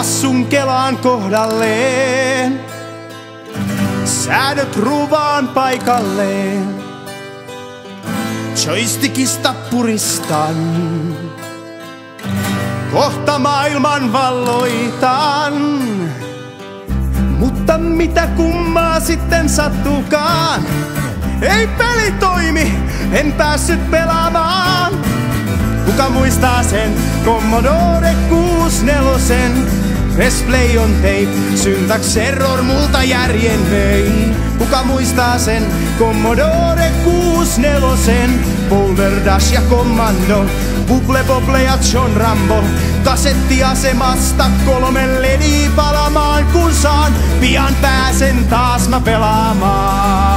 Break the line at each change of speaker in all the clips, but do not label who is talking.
Bassun kelaan kohdalleen, säädöt ruuvaan paikalleen. Joystickista puristan, kohta maailman valloitan. Mutta mitä kummaa sitten sattuukaan, ei peli toimi, en päässyt pelaamaan. Kuka muistaa sen Commodore 64? Press play on tape, syntax error multa järjen vei. Kuka muistaa sen Commodore 64? Boulder Dash ja Commando, Bubble Bobble ja John Rambo. Kasettiasemasta 3 lediä palamaan, kun saan pian pääsen taas mä pelaamaan.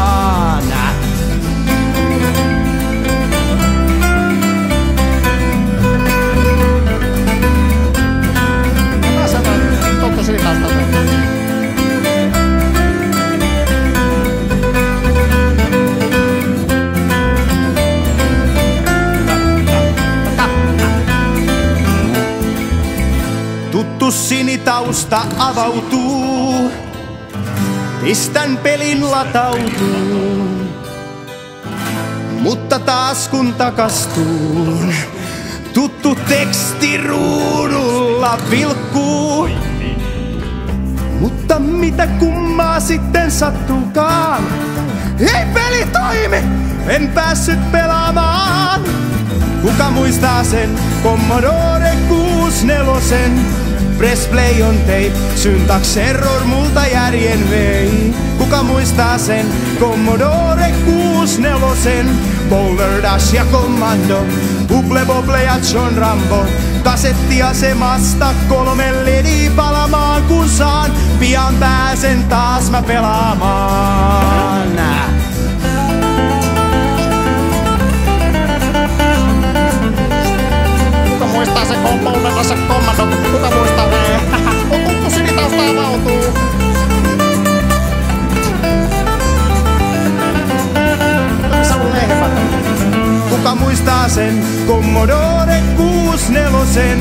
Tuttu sinitausta avautuu, pistän pelin latautuun. Mutta taas kun takastuun, tuttu teksti ruudulla vilkkuu. Mutta mitä kummaa sitten sattuukaan, ei peli toimi, en päässyt pelaamaan. Kuka muistaa sen Commodore 64? Press play on tape, syntax error multa järjen vei. Kuka muistaa sen Commodore 64? Boulder Dash ja Commando, Bubble Bobble ja John Rambo. Kasettiasemasta 3 lediä palamaan, kun saan pian pääsen taas mä pelaamaan.
Kuka muistaa se Boulder Dash ja Commando? Kuka muistaa ne? Tuttu sinitausta avautuu.
Kuka muistaa sen Commodore 64?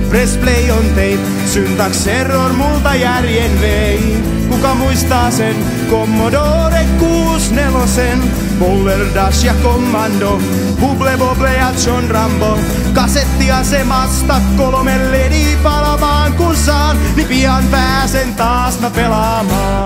Press play on tape, syntax error multa järjen vei. Kuka muistaa sen Commodore 64? Boulder Dash ja Commando, Bubble Bobble ja John Rambo. Kasettiasemasta 3 lediä palamaan, kun saan, niin pian pääsen taas mä pelaamaan.